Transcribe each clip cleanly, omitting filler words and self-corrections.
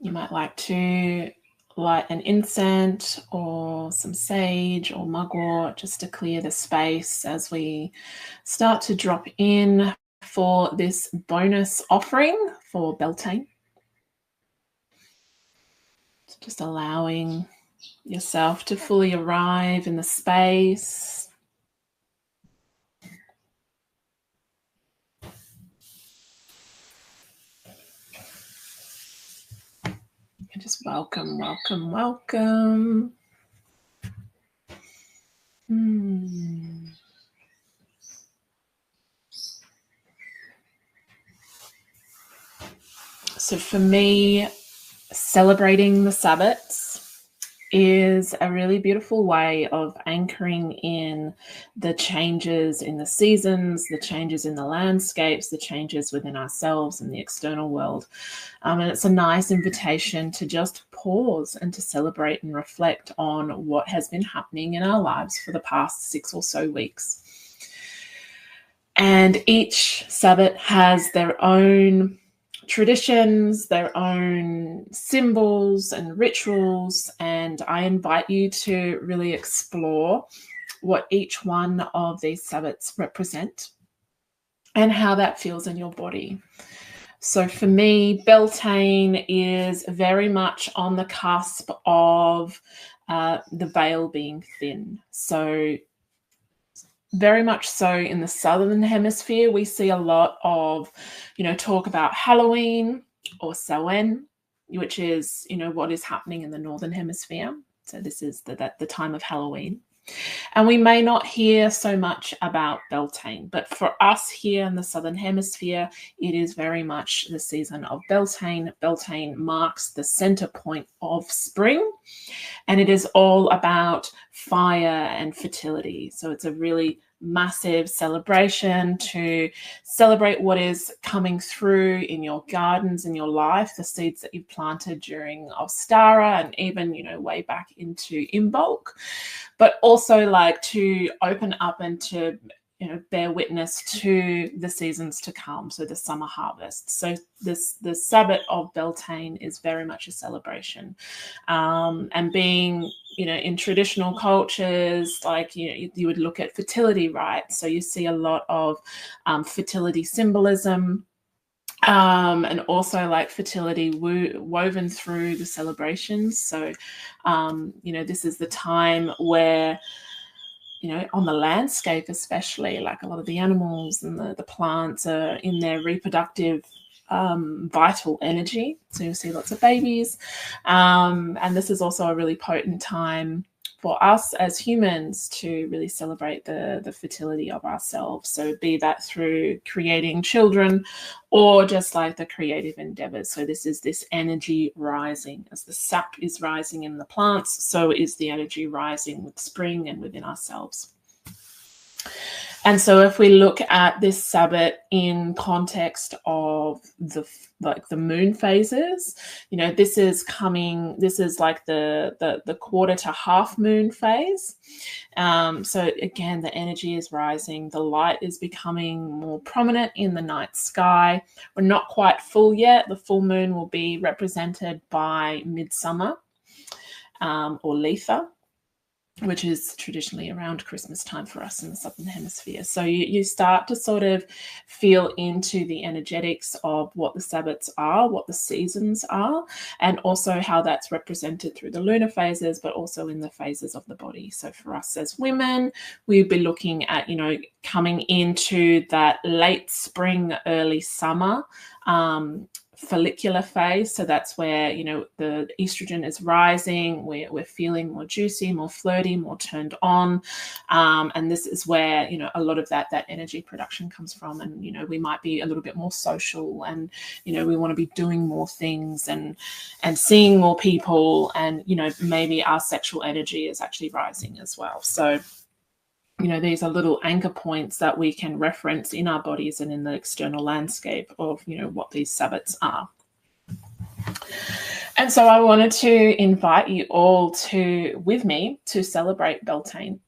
You might like to light an incense or some sage or mugwort just to clear the space as we start to drop in for this bonus offering for Beltane. So just allowing yourself to fully arrive in the space. And just welcome, welcome, welcome. So for me, celebrating the Sabbats is a really beautiful way of anchoring in the changes in the seasons, the changes in the landscapes, the changes within ourselves and the external world. And it's a nice invitation to just pause and to celebrate and reflect on what has been happening in our lives for the past 6 or so weeks. And each Sabbat has their own traditions, their own symbols and rituals, and I invite you to really explore what each one of these Sabbats represent and how that feels in your body. So for me, Beltane is very much on the cusp of the veil being thin. So very much so in the Southern Hemisphere, we see a lot of, talk about Halloween or Samhain, which is, what is happening in the Northern Hemisphere. So this is the time of Halloween. And we may not hear so much about Beltane, but for us here in the Southern Hemisphere, it is very much the season of Beltane. Beltane marks the center point of spring, and it is all about fire and fertility. So it's a really massive celebration to celebrate what is coming through in your gardens, in your life, the seeds that you've planted during Ostara and even, way back into Imbolc, but also like to open up and to bear witness to the seasons to come, so the summer harvest. So the Sabbat of Beltane is very much a celebration, and being in traditional cultures, like you would look at fertility, right? So you see a lot of fertility symbolism, and also like fertility woven through the celebrations. So this is the time where on the landscape especially, like a lot of the animals and the plants are in their reproductive vital energy. So you'll see lots of babies. And this is also a really potent time for us as humans to really celebrate the fertility of ourselves. So be that through creating children or just like the creative endeavors. So this is this energy rising. As the sap is rising in the plants, so is the energy rising with spring and within ourselves. And so if we look at this Sabbat in context of the moon phases, this is like the quarter to half moon phase. So again, the energy is rising, the light is becoming more prominent in the night sky. We're not quite full yet. The full moon will be represented by midsummer or Letha, which is traditionally around Christmas time for us in the Southern Hemisphere. So you start to sort of feel into the energetics of what the Sabbats are, what the seasons are, and also how that's represented through the lunar phases, but also in the phases of the body. So for us as women, we'd be looking at, coming into that late spring, early summer, follicular phase. So that's where the estrogen is rising, we're feeling more juicy, more flirty, more turned on, and this is where a lot of that energy production comes from. And we might be a little bit more social, and we want to be doing more things and seeing more people, and maybe our sexual energy is actually rising as well. So these are little anchor points that we can reference in our bodies and in the external landscape of, what these Sabbats are. And so I wanted to invite you all with me to celebrate Beltane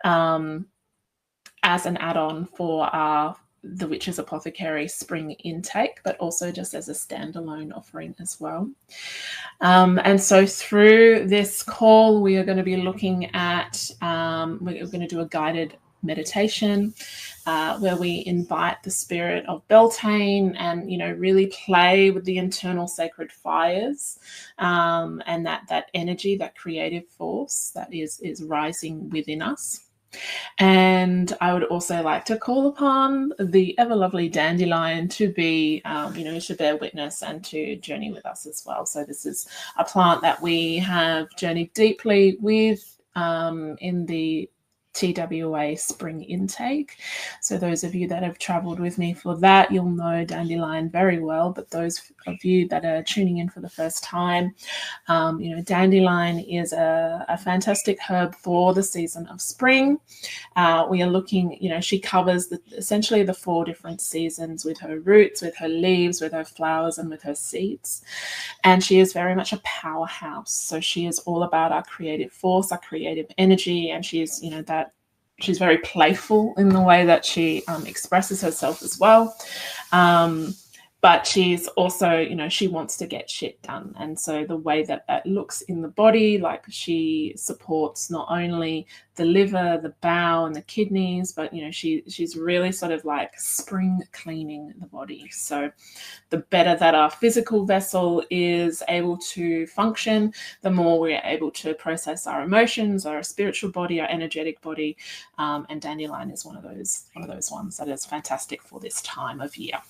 as an add-on for our the Witch's Apothecary spring intake, but also just as a standalone offering as well. And so through this call, we are going to be looking at, we're going to do a guided meditation where we invite the spirit of Beltane and, really play with the internal sacred fires and that energy, that creative force that is rising within us. And I would also like to call upon the ever lovely Dandelion to be, to bear witness and to journey with us as well. So this is a plant that we have journeyed deeply with in the TWA spring intake. So those of you that have traveled with me for that, you'll know Dandelion very well. But those of you that are tuning in for the first time, Dandelion is a fantastic herb for the season of spring. We are looking, she covers essentially the 4 different seasons with her roots, with her leaves, with her flowers, and with her seeds. And she is very much a powerhouse. So she is all about our creative force, our creative energy, and she is, she's very playful in the way that she expresses herself as well. But she's also, she wants to get shit done. And so the way that looks in the body, like she supports not only the liver, the bowel, and the kidneys, but, she's really sort of like spring cleaning the body. So the better that our physical vessel is able to function, the more we're able to process our emotions, our spiritual body, our energetic body. And Dandelion is one of those ones that is fantastic for this time of year.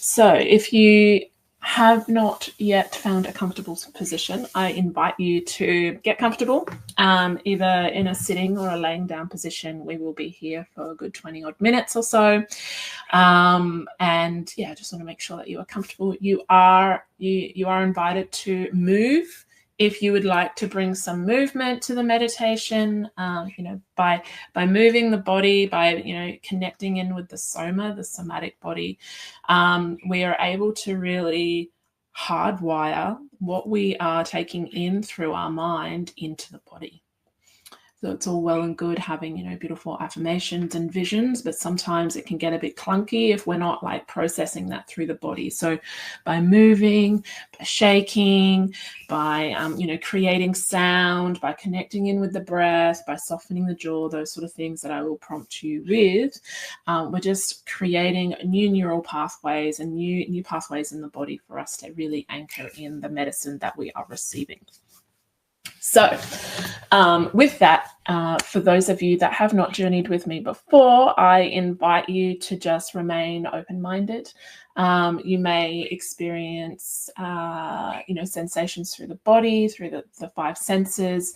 So if you have not yet found a comfortable position, I invite you to get comfortable, either in a sitting or a laying down position. We will be here for a good 20 odd minutes or so. And yeah, I just want to make sure that you are comfortable. You are invited to move. If you would like to bring some movement to the meditation, by moving the body, by, connecting in with the soma, the somatic body, we are able to really hardwire what we are taking in through our mind into the body. So it's all well and good having, beautiful affirmations and visions, but sometimes it can get a bit clunky if we're not like processing that through the body. So by moving, by shaking, by, creating sound, by connecting in with the breath, by softening the jaw, those sort of things that I will prompt you with, we're just creating new neural pathways and new pathways in the body for us to really anchor in the medicine that we are receiving. So with that, for those of you that have not journeyed with me before, I invite you to just remain open-minded. You may experience, sensations through the body, through the 5 senses.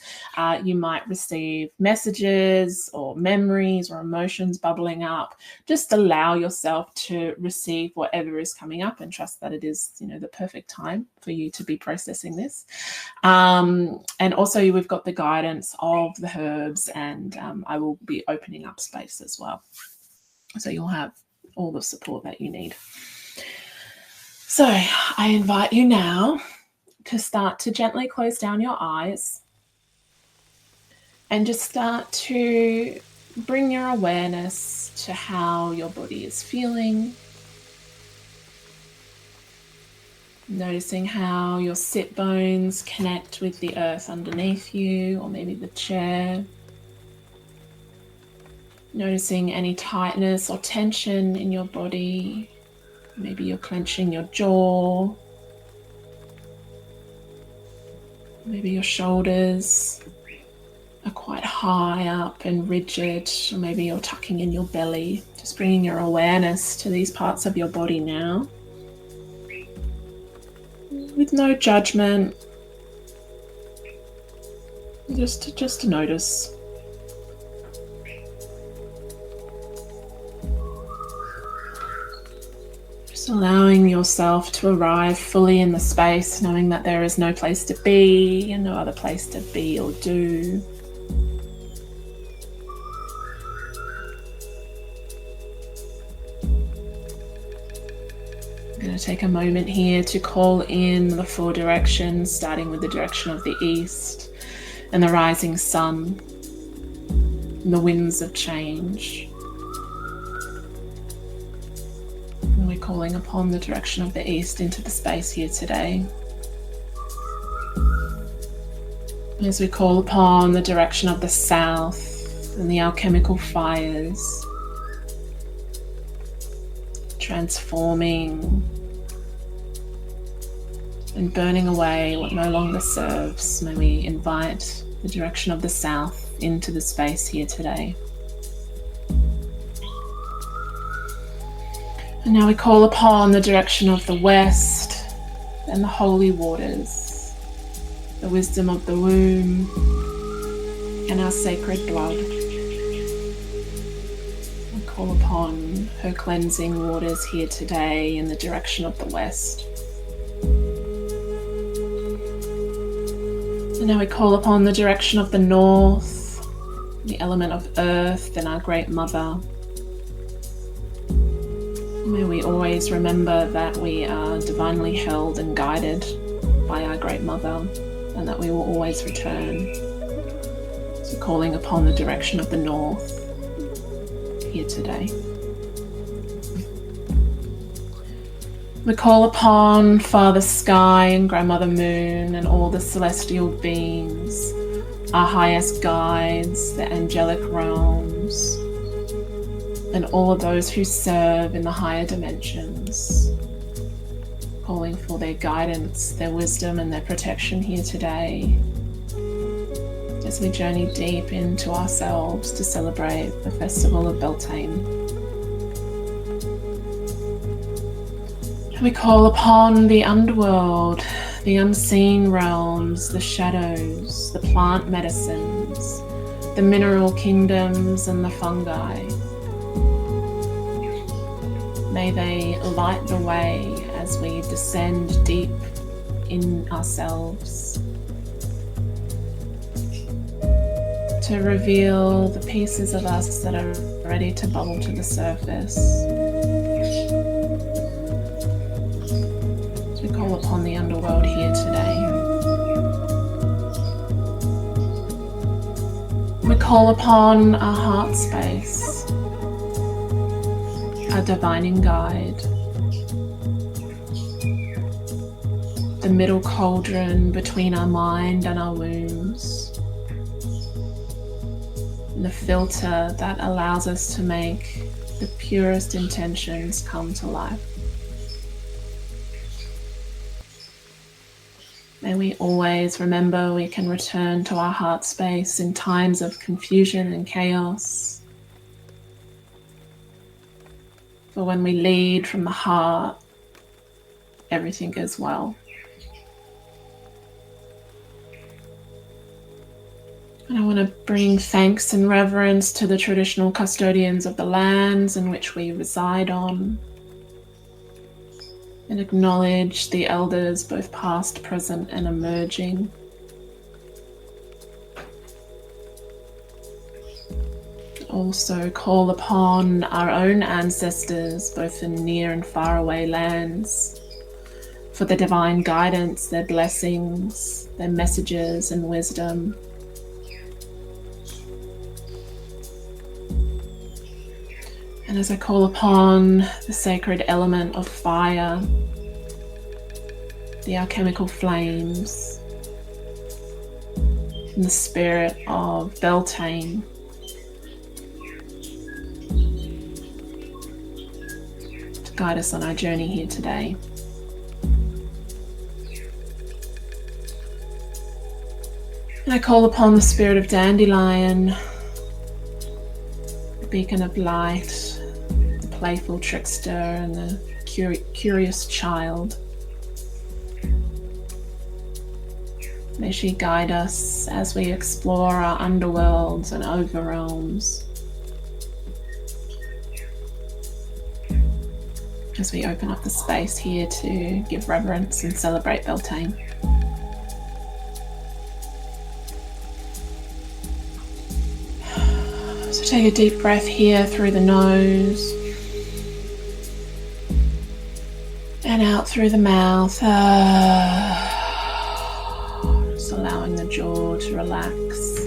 You might receive messages or memories or emotions bubbling up. Just allow yourself to receive whatever is coming up and trust that it is, the perfect time for you to be processing this. And also we've got the guidance of the herbs, and I will be opening up space as well. So you'll have all the support that you need. So I invite you now to start to gently close down your eyes and just start to bring your awareness to how your body is feeling. Noticing how your sit bones connect with the earth underneath you, or maybe the chair. Noticing any tightness or tension in your body. Maybe you're clenching your jaw. Maybe your shoulders are quite high up and rigid, or maybe you're tucking in your belly. Just bringing your awareness to these parts of your body now, with no judgment, just to notice. Just allowing yourself to arrive fully in the space, knowing that there is no place to be and no other place to be or do. I'm going to take a moment here to call in the 4 directions, starting with the direction of the east and the rising sun and the winds of change. calling upon the direction of the east into the space here today. As we call upon the direction of the south and the alchemical fires, transforming and burning away what no longer serves, may we invite the direction of the south into the space here today. And now we call upon the direction of the west and the holy waters, the wisdom of the womb and our sacred blood. We call upon her cleansing waters here today in the direction of the west. And now we call upon the direction of the north, the element of earth and our great mother. May we always remember that we are divinely held and guided by our great mother, and that we will always return. So calling upon the direction of the north here today. We call upon Father Sky and Grandmother Moon and all the celestial beings, our highest guides, the angelic realms, and all of those who serve in the higher dimensions, calling for their guidance, their wisdom and their protection here today as we journey deep into ourselves to celebrate the festival of Beltane. We call upon the underworld, the unseen realms, the shadows, the plant medicines, the mineral kingdoms and the fungi. May they light the way as we descend deep in ourselves to reveal the pieces of us that are ready to bubble to the surface. We call upon the underworld here today. We call upon our heart space, our divining guide, the middle cauldron between our mind and our wombs, and the filter that allows us to make the purest intentions come to life. May we always remember we can return to our heart space in times of confusion and chaos. For when we lead from the heart, everything goes well. And I want to bring thanks and reverence to the traditional custodians of the lands in which we reside on, and acknowledge the elders, both past, present, and emerging. Also call upon our own ancestors, both in near and far away lands, for their divine guidance, their blessings, their messages and wisdom. And as I call upon the sacred element of fire, the alchemical flames, and the spirit of Beltane, to guide us on our journey here today. And I call upon the spirit of Dandelion, the beacon of light, playful trickster and the curious child. May she guide us as we explore our underworlds and overrealms, as we open up the space here to give reverence and celebrate Beltane. So take a deep breath here through the nose and out through the mouth, just allowing the jaw to relax.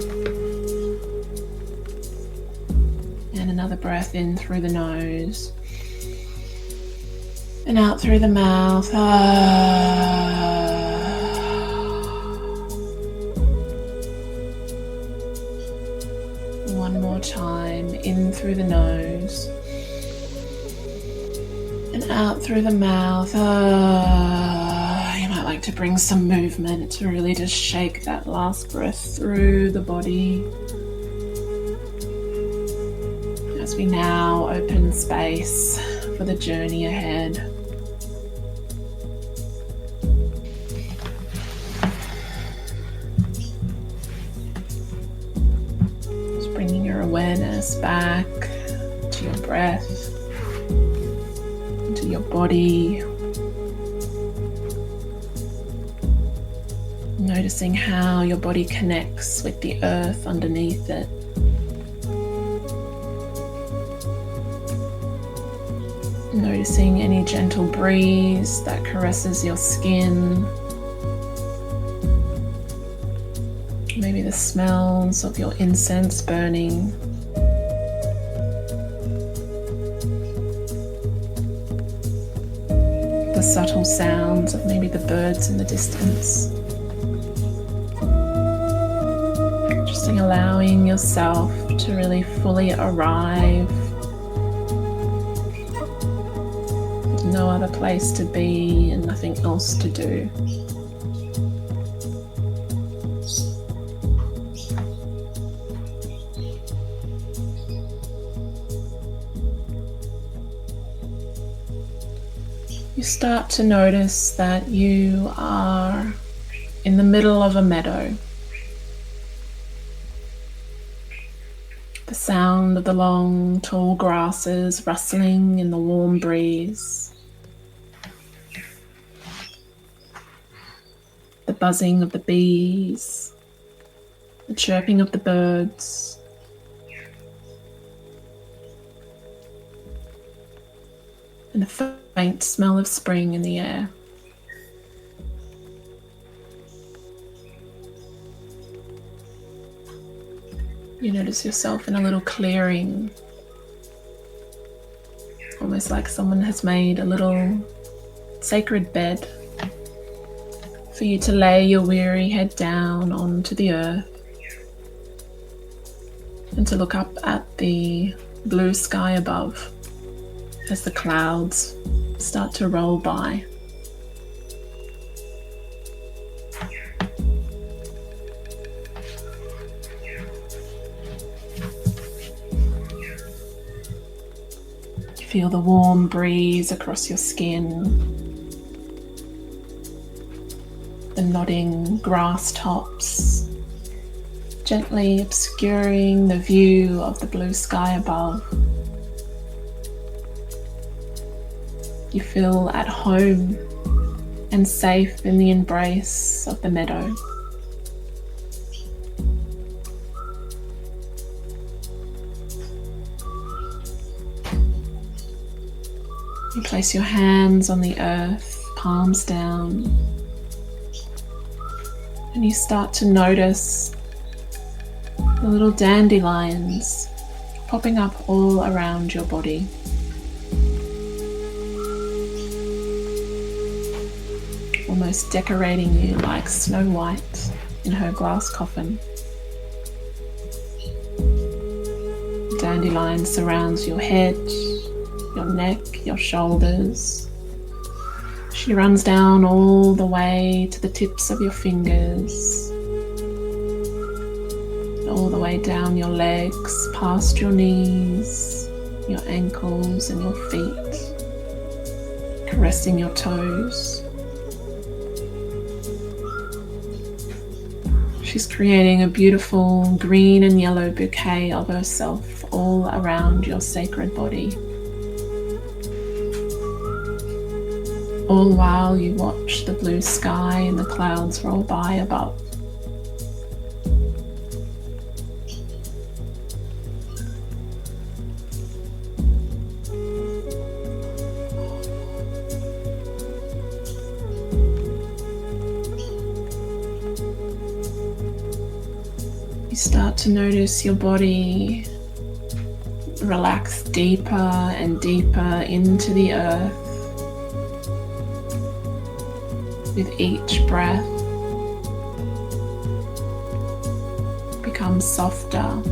And another breath in through the nose And out through the mouth. One more time. In through the nose. And out through the mouth. You might like to bring some movement to really just shake that last breath through the body. As we now open space for the journey ahead. Just bringing your awareness back to your breath, into your body. Noticing how your body connects with the earth underneath it. Noticing any gentle breeze that caresses your skin. Maybe the smells of your incense burning. The subtle sounds of maybe the birds in the distance. Just allowing yourself to really fully arrive. No other place to be and nothing else to do. You start to notice that you are in the middle of a meadow. The sound of the long, tall grasses rustling in the warm breeze. The buzzing of the bees, the chirping of the birds, and the faint smell of spring in the air. You notice yourself in a little clearing, almost like someone has made a little sacred bed for you to lay your weary head down onto the earth and to look up at the blue sky above as the clouds start to roll by. Feel the warm breeze across your skin. The nodding grass tops, gently obscuring the view of the blue sky above. You feel at home and safe in the embrace of the meadow. You place your hands on the earth, palms down. And you start to notice the little dandelions popping up all around your body. Almost decorating you like Snow White in her glass coffin. The dandelion surrounds your head, your neck, your shoulders. She runs down all the way to the tips of your fingers, all the way down your legs, past your knees, your ankles and your feet, caressing your toes. She's creating a beautiful green and yellow bouquet of herself all around your sacred body. All while you watch the blue sky and the clouds roll by above. You start to notice your body relax deeper and deeper into the earth. With each breath, become softer.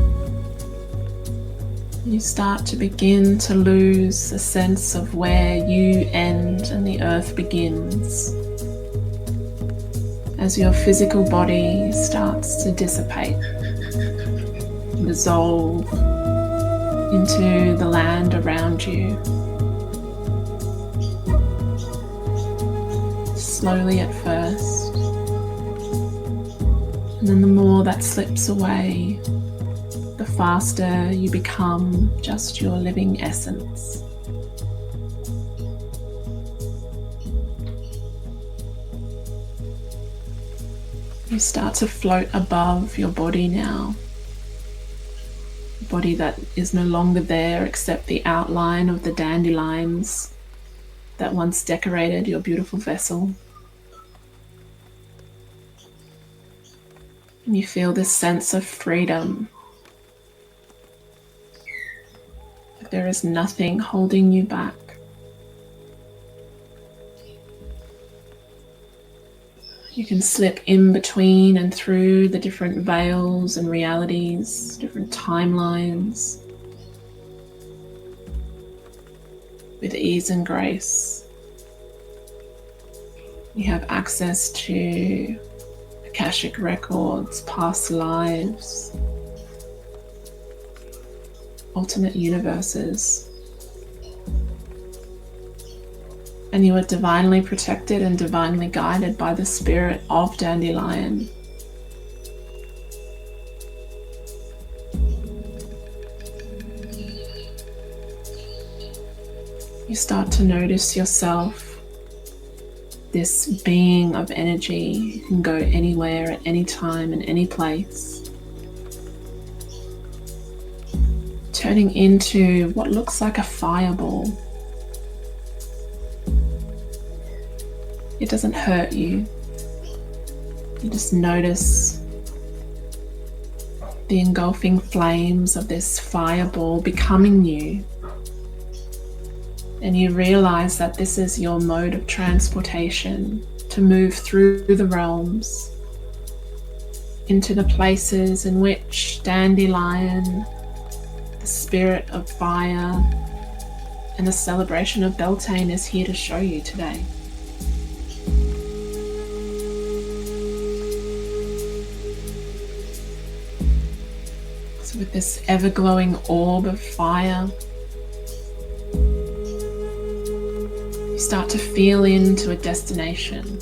You start to begin to lose a sense of where you end and the earth begins, as your physical body starts to dissipate, dissolve into the land around you. Slowly at first, and then the more that slips away, the faster you become just your living essence. You start to float above your body now, a body that is no longer there except the outline of the dandelions that once decorated your beautiful vessel. And you feel this sense of freedom. There is nothing holding you back. You can slip in between and through the different veils and realities, different timelines, with ease and grace. You have access to Akashic records, past lives, alternate universes, and you are divinely protected and divinely guided by the spirit of Dandelion. You start to notice yourself, this being of energy. You can go anywhere at any time in any place, turning into what looks like a fireball. It doesn't hurt you. You just notice the engulfing flames of this fireball becoming you. And you realize that this is your mode of transportation to move through the realms into the places in which Dandelion, the spirit of fire, and the celebration of Beltane is here to show you today. So with this ever-glowing orb of fire, you start to feel into a destination.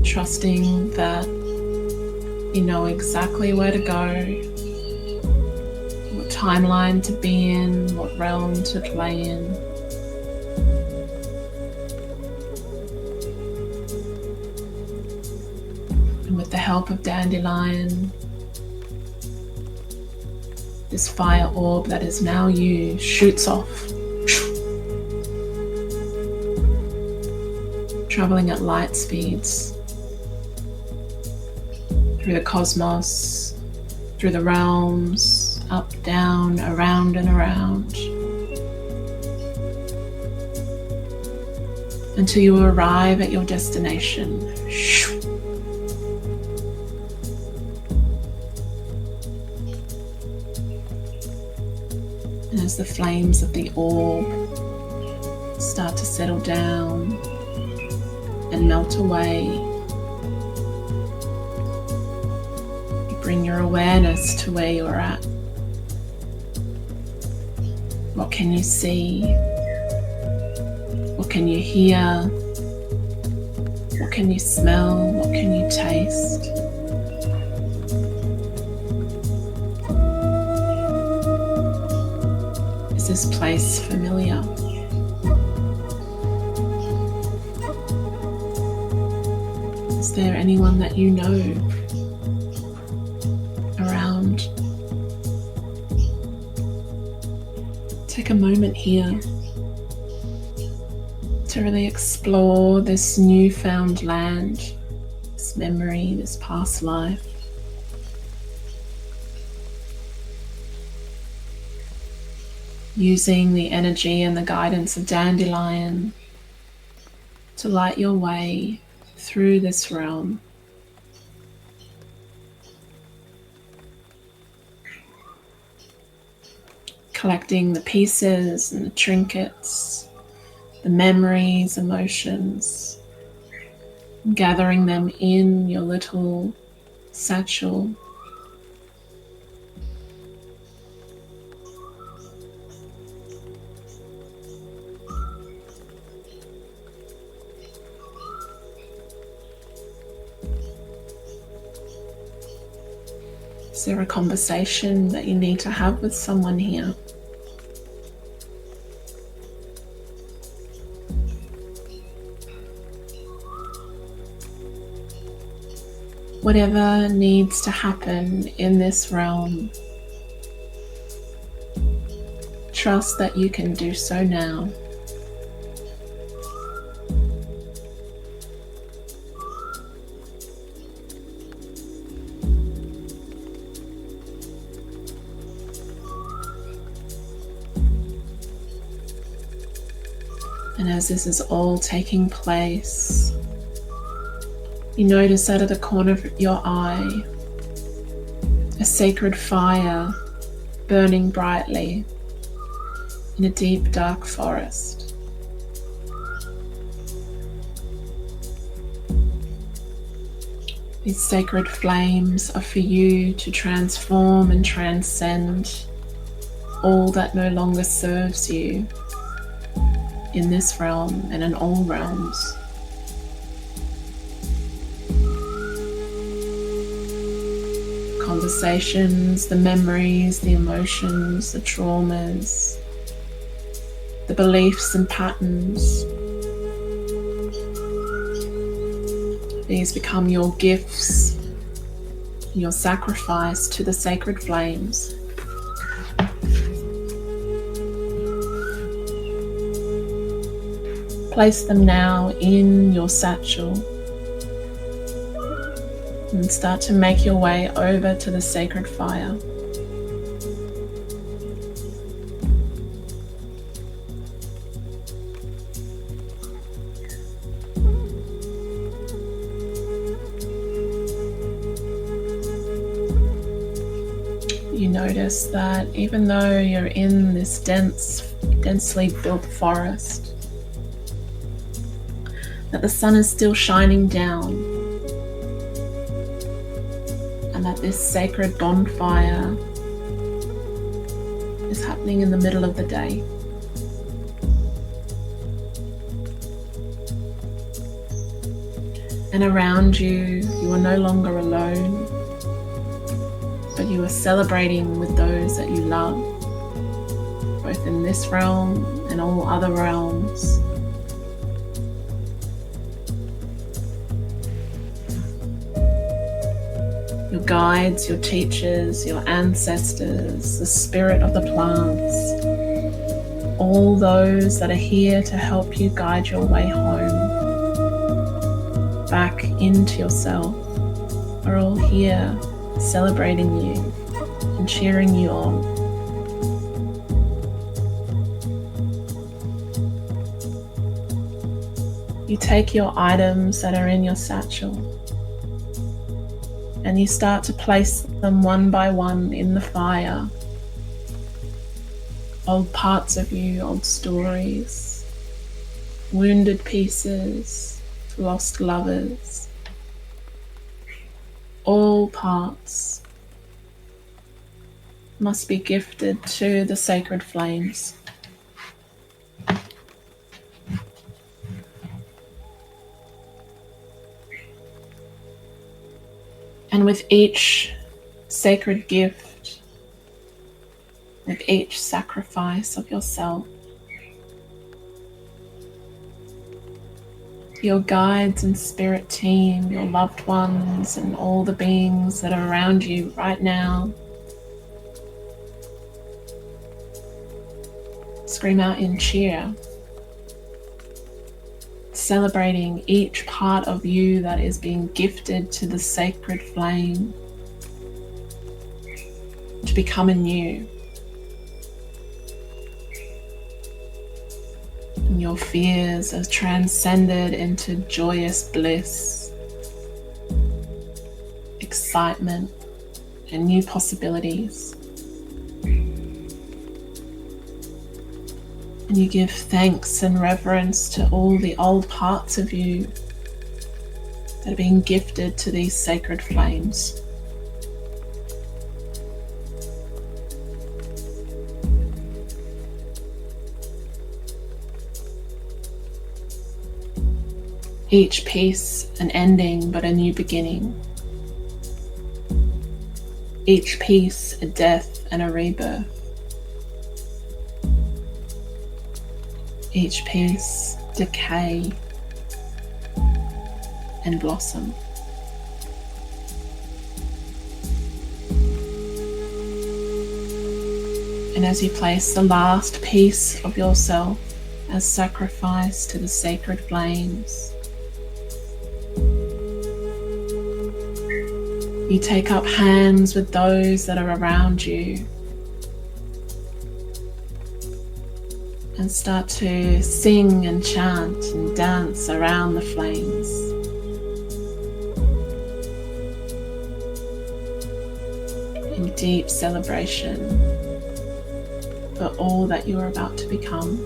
Trusting that you know exactly where to go, what timeline to be in, what realm to play in. And with the help of Dandelion, this fire orb that is now you shoots off, traveling at light speeds through the cosmos, through the realms, up, down, around and around, until you arrive at your destination. And as the flames of the orb start to settle down and melt away, you bring your awareness to where you're at. What can you see? What can you hear? What can you smell? What can you taste? Is this place familiar? Is there anyone that you know around? Take a moment here to really explore this newfound land, this memory, this past life. using the energy and the guidance of Dandelion to light your way through this realm. Collecting the pieces and the trinkets, the memories, emotions, gathering them in your little satchel. Is there a conversation that you need to have with someone here? Whatever needs to happen in this realm, trust that you can do so now. And as this is all taking place, you notice out of the corner of your eye a sacred fire burning brightly in a deep, dark forest. These sacred flames are for you to transform and transcend all that no longer serves you in this realm and in all realms. Conversations, the memories, the emotions, the traumas, the beliefs and patterns. These become your gifts, your sacrifice to the sacred flames. Place them now in your satchel and start to make your way over to the sacred fire. You notice that even though you're in this densely built forest, that the sun is still shining down, and that this sacred bonfire is happening in the middle of the day. And around you, you are no longer alone, but you are celebrating with those that you love, both in this realm and all other realms. Your guides, your teachers, your ancestors, the spirit of the plants, all those that are here to help you guide your way home, back into yourself, are all here celebrating you and cheering you on. You take your items that are in your satchel and you start to place them one by one in the fire. Old parts of you, old stories, wounded pieces, lost lovers, all parts must be gifted to the sacred flames. And with each sacred gift, with each sacrifice of yourself, your guides and spirit team, your loved ones, and all the beings that are around you right now, scream out in cheer, celebrating each part of you that is being gifted to the sacred flame to become anew. Your fears are transcended into joyous bliss, excitement, and new possibilities. And you give thanks and reverence to all the old parts of you that are being gifted to these sacred flames. Each piece an ending but a new beginning. Each piece a death and a rebirth. Each piece decay and blossom. And as you place the last piece of yourself as sacrifice to the sacred flames, you take up hands with those that are around you and start to sing and chant and dance around the flames. In deep celebration for all that you are about to become,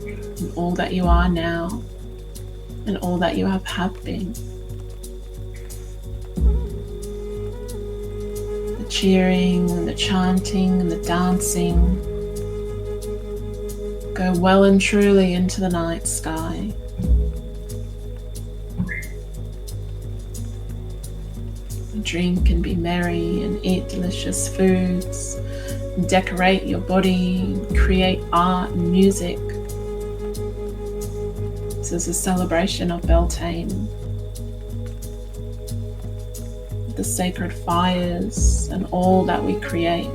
and all that you are now, and all that you have been. The cheering and the chanting and the dancing go well and truly into the night sky. Drink and be merry and eat delicious foods, and decorate your body, and create art and music. This is a celebration of Beltane, the sacred fires and all that we create.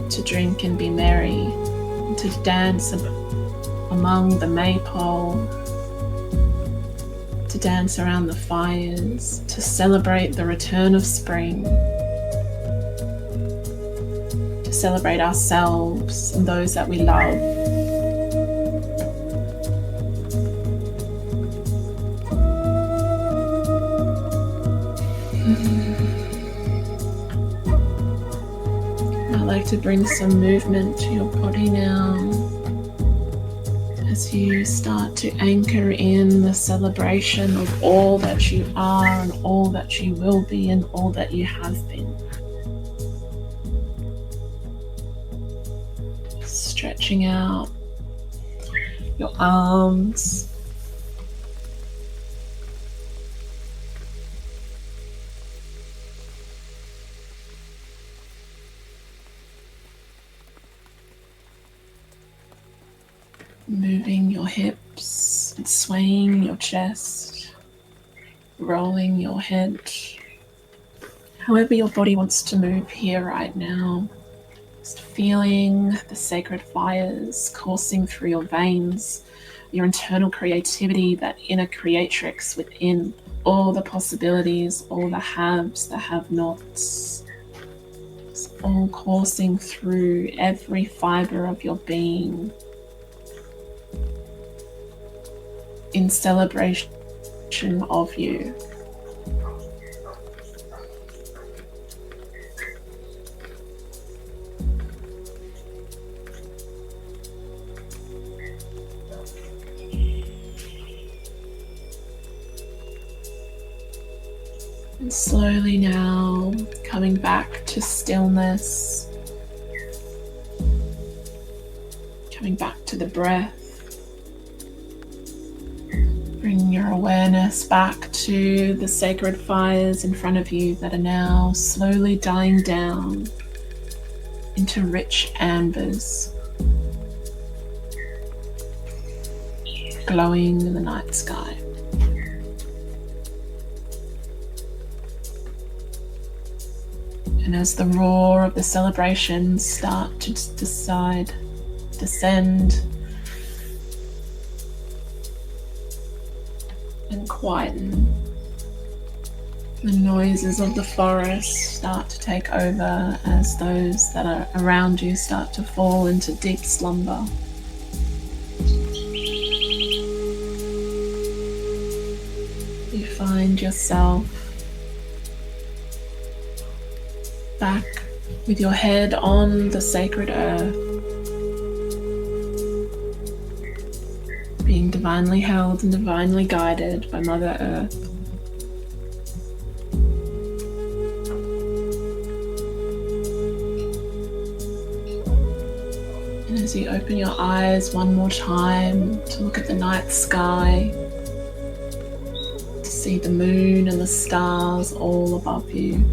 To drink and be merry, and to dance among the maypole, to dance around the fires, to celebrate the return of spring, to celebrate ourselves and those that we love. I'd like to bring some movement to your body now, as you start to anchor in the celebration of all that you are and all that you will be and all that you have been. Stretching out your arms, moving your hips and swaying your chest, rolling your head, however your body wants to move here right now. Just feeling the sacred fires coursing through your veins, your internal creativity, that inner creatrix within, all the possibilities, all the haves, the have-nots. It's all coursing through every fiber of your being, in celebration of you. And slowly now coming back to stillness, coming back to the breath. Bring your awareness back to the sacred fires in front of you that are now slowly dying down into rich ambers, glowing in the night sky. And as the roar of the celebrations start to descend and quieten, the noises of the forest start to take over as those that are around you start to fall into deep slumber. find yourself back with your head on the sacred earth, being divinely held and divinely guided by Mother Earth. And as you open your eyes one more time to look at the night sky, to see the moon and the stars all above you,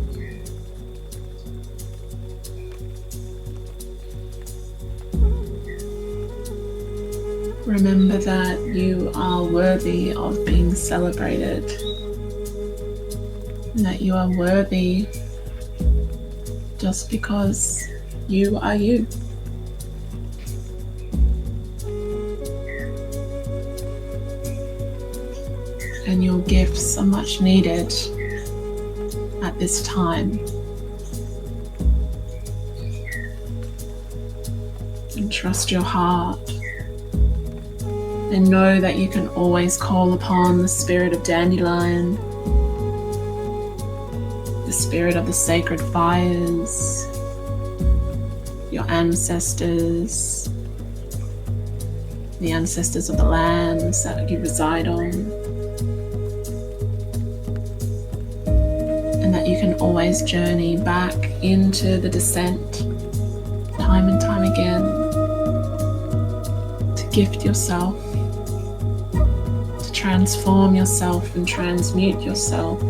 remember that you are worthy of being celebrated, and that you are worthy just because you are you. And your gifts are much needed at this time. And trust your heart. And know that you can always call upon the spirit of Dandelion, the spirit of the sacred fires, your ancestors, the ancestors of the lands that you reside on, and that you can always journey back into the descent time and time again to gift yourself, transform yourself and transmute yourself,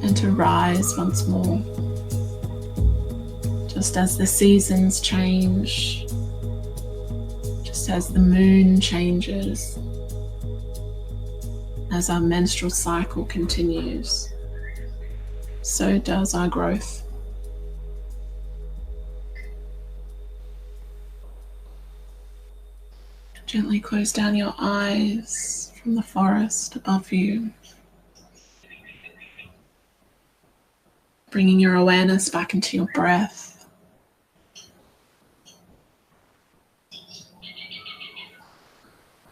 and to rise once more. Just as the seasons change, just as the moon changes, as our menstrual cycle continues, so does our growth. Gently close down your eyes from the forest above you, bringing your awareness back into your breath.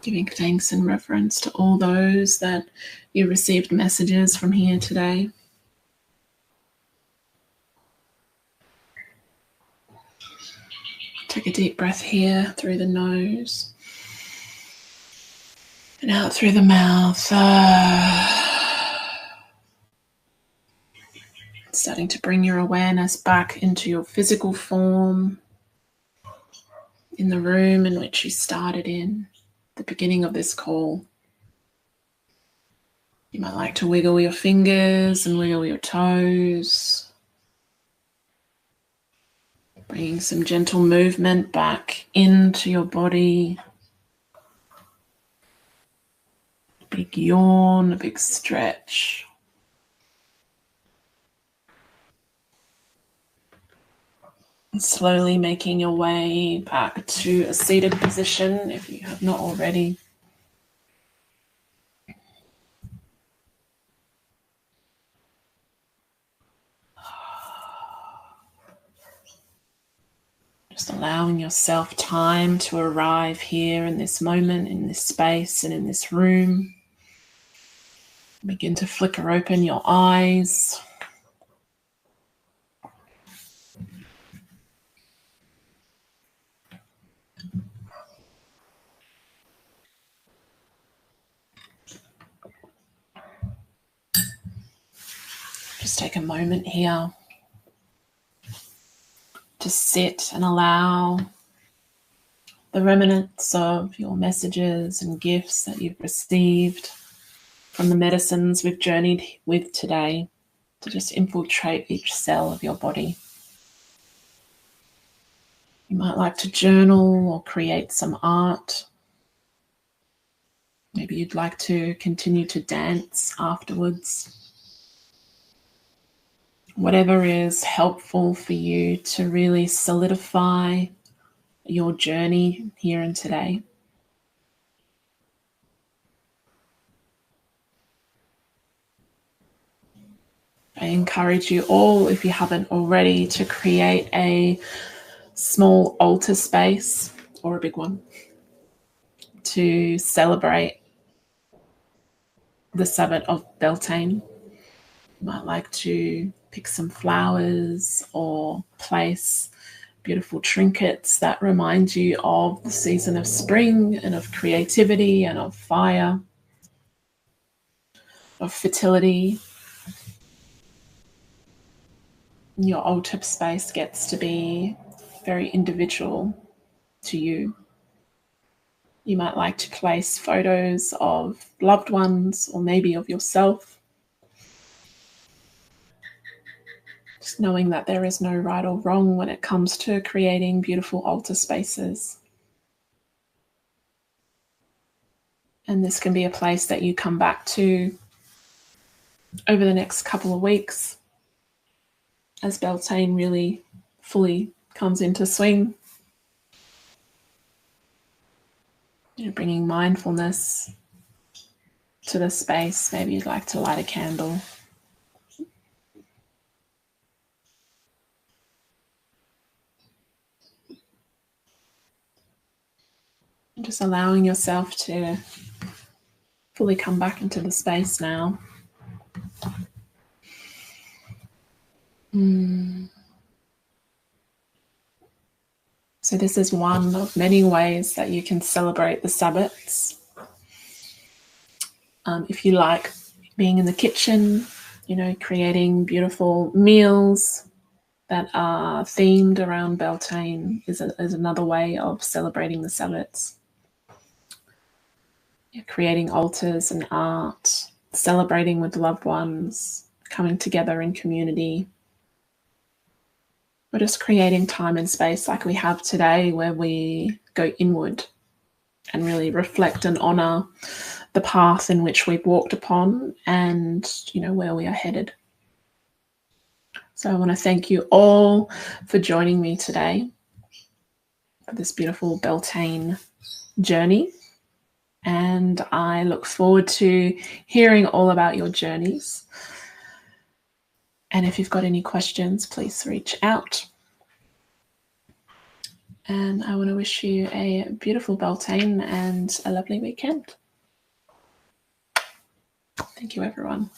Giving thanks and reverence to all those that you received messages from here today. Take a deep breath here through the nose. And out through the mouth. Starting to bring your awareness back into your physical form, in the room in which you started in, the beginning of this call. You might like to wiggle your fingers and wiggle your toes, bringing some gentle movement back into your body. Big yawn, a big stretch. And slowly making your way back to a seated position if you have not already. Just allowing yourself time to arrive here in this moment, in this space and in this room. Begin to flicker open your eyes. Just take a moment here to sit and allow the remnants of your messages and gifts that you've received from the medicines we've journeyed with today to just infiltrate each cell of your body. You might like to journal or create some art. Maybe you'd like to continue to dance afterwards. Whatever is helpful for you to really solidify your journey here and today. I encourage you all, if you haven't already, to create a small altar space, or a big one, to celebrate the Sabbath of Beltane. You might like to pick some flowers or place beautiful trinkets that remind you of the season of spring and of creativity and of fire, of fertility. Your altar space gets to be very individual to you. You might like to place photos of loved ones or maybe of yourself. Just knowing that there is no right or wrong when it comes to creating beautiful altar spaces. And this can be a place that you come back to over the next couple of weeks as Beltane really fully comes into swing. Bringing mindfulness to the space. Maybe you'd like to light a candle. Just allowing yourself to fully come back into the space now. So this is one of many ways that you can celebrate the Sabbaths. If you like being in the kitchen, creating beautiful meals that are themed around Beltane is another way of celebrating the Sabbaths. Creating altars and art, celebrating with loved ones, coming together in community. We're just creating time and space like we have today where we go inward and really reflect and honour the path in which we've walked upon and, where we are headed. So I want to thank you all for joining me today for this beautiful Beltane journey. And I look forward to hearing all about your journeys. And if you've got any questions, please reach out. And I want to wish you a beautiful Beltane and a lovely weekend. Thank you, everyone.